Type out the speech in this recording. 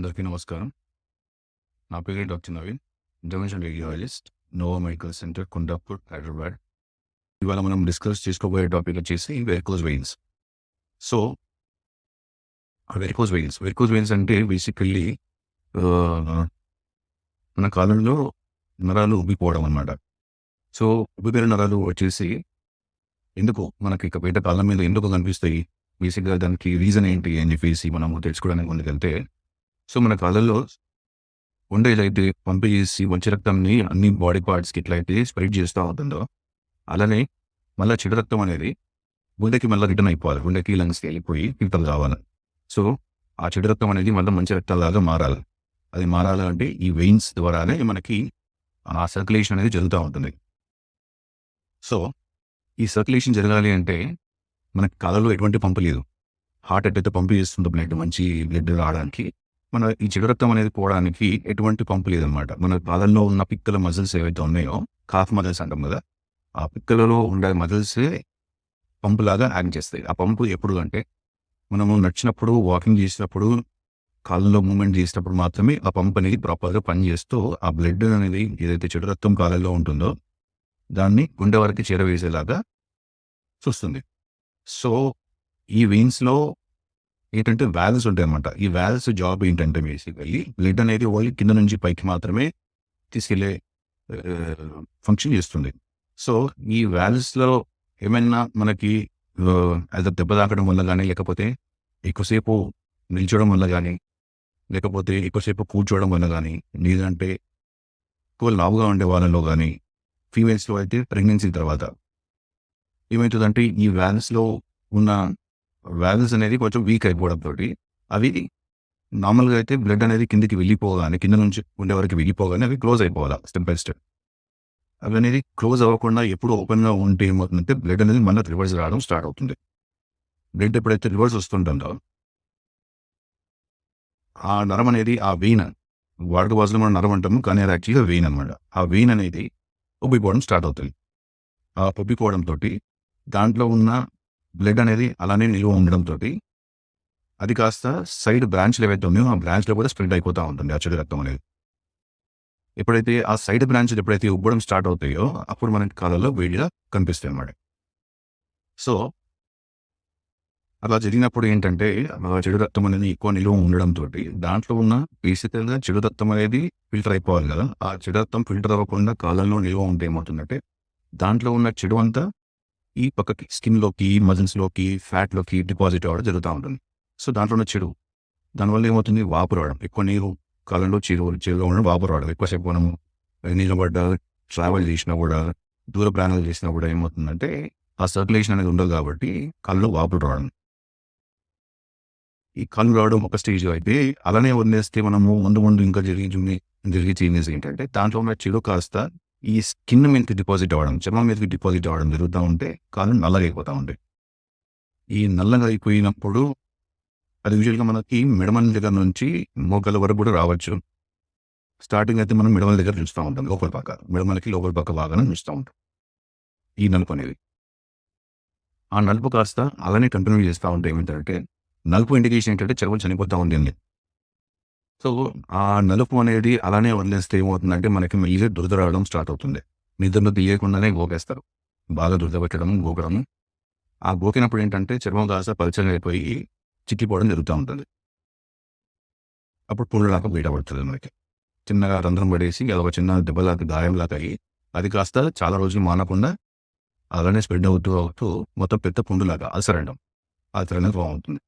అందరికీ నమస్కారం. నా పేరు doctor Naveen. Interventional radiologist, Noah medical centre, Kundapur, Hyderabad. ఇవాళ మనం డిస్కస్ చేసుకోబోయే టాపిక్ వచ్చేసి varicose veins. So, varicose veins అంటే బేసికల్లీ మన కాలంలో నరాలు ఉబ్బిపోవడం అనమాట. సో, ఉబ్బిపోయిన నరాలు వచ్చేసి ఎందుకు మనకి ఇక బయట కాళ్ళ మీద ఎందుకు కనిపిస్తాయి? బేసిక్‌గా దానికి రీజన్ ఏంటి అని చెప్పేసి మనము తెలుసుకోవడానికి ముందుకెళ్తే, సో, మన కాళ్ళల్లో గుండెలైతే పంప్ చేసి మంచి రక్తంని అన్ని బాడీ పార్ట్స్‌కి ఎట్లయితే స్ప్రెడ్ చేస్తా ఉంటుందో, అలానే మళ్ళా చెడు రక్తం అనేది గుండెకి మళ్ళా రిటర్న్ అయిపోవాలి. గుండెకి, లంగ్స్‌కి వెళ్ళిపోయి ఫిల్టర్ కావాలి. సో, ఆ చెడు రక్తం అనేది మళ్ళా మంచి రక్తంలాగా మారాలి. అది మారాలంటే ఈ వెయిన్స్ ద్వారానే మనకి ఆ సర్క్యులేషన్ అనేది జరుగుతా ఉంటుంది. సో, ఈ సర్క్యులేషన్ జరగాలి అంటే మనకి కాళ్ళలో ఎటువంటి పంపు లేదు. హార్ట్ ఎట్లయితే పంప్ చేస్తుందో మంచి బ్లడ్ రావడానికి, మన ఈ చెడు రక్తం అనేది పోవడానికి ఎటువంటి పంపు లేదనమాట. మన పాదంలో ఉన్న పిక్కల మజిల్స్ ఏవైతే ఉన్నాయో, కాఫ్ మజిల్స్ అంటాం కదా! ఆ పిక్కలలో ఉండే మజిల్సే పంపులాగా యాక్ట్ చేస్తాయి. ఆ పంపు ఎప్పుడు అంటే, మనము నడిచినప్పుడు, వాకింగ్ చేసినప్పుడు, కాళ్ళలో మూవ్‌మెంట్ చేసినప్పుడు మాత్రమే ఆ పంప్ అనేది ప్రాపర్‌గా పనిచేస్తూ, ఆ బ్లడ్ అనేది ఏదైతే చెడు రక్తం కాళ్ళలో ఉంటుందో, దాన్ని గుండె వరకు చేరవేసేలాగా చూస్తుంది. సో, ఈ వెయిన్స్‌లో ఏంటంటే వాల్వ్స్ ఉంటాయన్నమాట. ఈ వాల్వ్స్ జాబ్ ఏంటంటే బేసికల్లీ బ్లడ్ అనేది ఓన్లీ కింద నుంచి పైకి మాత్రమే తీసుకెళ్ళే ఫంక్షన్ చేస్తుంది. సో, ఈ వాల్వ్స్‌లో ఏమైనా మనకి ఏదో దెబ్బ తాకడం వల్ల గానీ, లేకపోతే ఎక్కువసేపు నిల్చోవడం వల్ల గానీ, లేకపోతే ఎక్కువసేపు కూర్చోవడం వల్ల గానీ, లేదంటే ఎక్కువ లావుగా ఉండే వాళ్ళలో గానీ, ఫీమేల్స్‌లో అయితే ప్రెగ్నెన్సీ తర్వాత ఏమైతదంటే ఈ ఉన్న వాల్వ్స్ అనేది కొంచెం వీక్ అయిపోవడంతోటి అవి నార్మల్‌గా అయితే బ్లడ్ అనేది కిందకి వెళ్ళిపోగానే, కింద నుంచి గుండె వరకు వెళ్ళిపోగానే అవి క్లోజ్ అయిపోవాల స్టెప్ బై స్టెప్. అవనేది క్లోజ్ అవ్వకుండా ఎప్పుడు ఓపెన్‌గా ఉంటే ఏమవుతుందంటే బ్లడ్ అనేది మళ్ళా రివర్స్ రావడం స్టార్ట్ అవుతుంది. బ్లడ్ ఎప్పుడైతే రివర్స్ వస్తుంటుందో ఆ నరం అనేది ఆ వెయిన్ వాడుక భాషలో మనం నరం అంటాము. కానీ అది యాక్చువల్‌గా వెయిన్ అనమాట. ఆ వెయిన్ అనేది ఉబ్బిపోవడం స్టార్ట్ అవుతుంది. ఆ ఉబ్బిపోవడంతోటి దాంట్లో ఉన్న బ్లడ్ అనేది అలానే నిలువ ఉండడంతోటి అది కాస్త సైడ్ బ్రాంచ్‌లు ఏవైతే ఉన్నాయో, ఆ బ్రాంచ్‌లో కూడా స్ప్రెడ్ అయిపోతా ఉంటుంది ఆ చెడు రక్తం అనేది. ఎప్పుడైతే ఆ సైడ్ బ్రాంచ్‌లు ఎప్పుడైతే ఉబ్బడం స్టార్ట్ అవుతాయో, అప్పుడు మనకి కాళ్ళలో వేడిగా కనిపిస్తాయన్నమాట. సో, అలా జరిగినప్పుడు ఏంటంటే, చెడు రక్తం అనేది ఎక్కువ నిలువ ఉండడంతోటి, దాంట్లో ఉన్న బేసికల్‌గా చెడు రక్తం అనేది ఫిల్టర్ అయిపోవాలి కదా! ఆ చెడు రక్తం ఫిల్టర్ అవ్వకుండా కాళ్ళలో నిలువ ఉంటే ఏమవుతుందంటే, దాంట్లో ఉన్న చెడు అంతా ఈ పక్కకి స్కిన్‌లోకి, మజిల్స్‌లోకి, ఫ్యాట్‌లోకి డిపాజిట్ అవ్వడం జరుగుతా ఉంటుంది. సో, దాంట్లో ఉన్న చెడు దానివల్ల ఏమవుతుంది వాపు రావడం. ఎక్కువ నీరు కాళ్ళలో చెరువుగా ఉండడం వాపు రావడం. ఎక్కువసేపు మనము నిలబడ్డా, ట్రావెల్ చేసినా కూడా, దూర ప్రయాణాలు చేసినా కూడా ఏమవుతుందంటే, ఆ సర్క్యులేషన్ అనేది ఉండదు కాబట్టి కళ్ళలో వాపులు రావడం. ఈ కళ్ళు రావడం ఒక స్టేజ్ అయితే, అలానే వదిలేస్తే మనము ముందు ఇంకా జరిగే చేంజెస్ ఏంటంటే, దాంట్లో ఉన్న చెడు కాస్త ఈ స్కిన్ మీదకి డిపాజిట్ అవ్వడం, చర్మం మీదకి డిపాజిట్ అవ్వడం జరుగుతా ఉంటే, కాళ్ళు నల్లగా అయిపోతా ఉంటాయి. ఈ నల్లగా అయిపోయినప్పుడు అది యూజువల్‌గా మనకి మెడమల దగ్గర నుంచి మోకాళ్ళ వరకు కూడా రావచ్చు. స్టార్టింగ్ అయితే మనం మెడమల దగ్గర చూస్తా ఉంటాం. లోపల పక్క. మెడమలకి లోపల పక్క భాగాన చూస్తా ఉంటాం. ఈ నలుపు అనేది. ఆ నలుపు కాస్త అలానే కంటిన్యూ చేస్తా ఉంటే ఏమైతదంటే, నలుపు ఇండికేషన్ ఏంటంటే చెవులు చనిపోతా ఉంటుంది. సో, ఆ నలుపు అనేది అలానే వదిలేస్తే ఏమవుతుందంటే మనకి మెల్లిగా దురద రావడం స్టార్ట్ అవుతుంది. నిద్రలో తీయకుండానే గోకేస్తారు. బాగా దురద పెట్టడం, గోకడం. ఆ గోకినప్పుడు ఏంటంటే చర్మం కాస్త పల్చగా అయిపోయి చిట్లిపోవడం జరుగుతా ఉంటుంది. అప్పుడు పుండులాగా బయట పడుతది మనకి. చిన్నగా రంధ్రం పడేసి అదొక చిన్న దెబ్బలాగా గాయంలాగా అయ్యి, అది కాస్త చాలా రోజులు మానకుండా అలానే స్ప్రెడ్ అవుతూ మొత్తం పెద్ద పుండులాగా అల్సర్ అంటాం. అల్సర్ అనేది ఫార్మ్ అవుతుంది.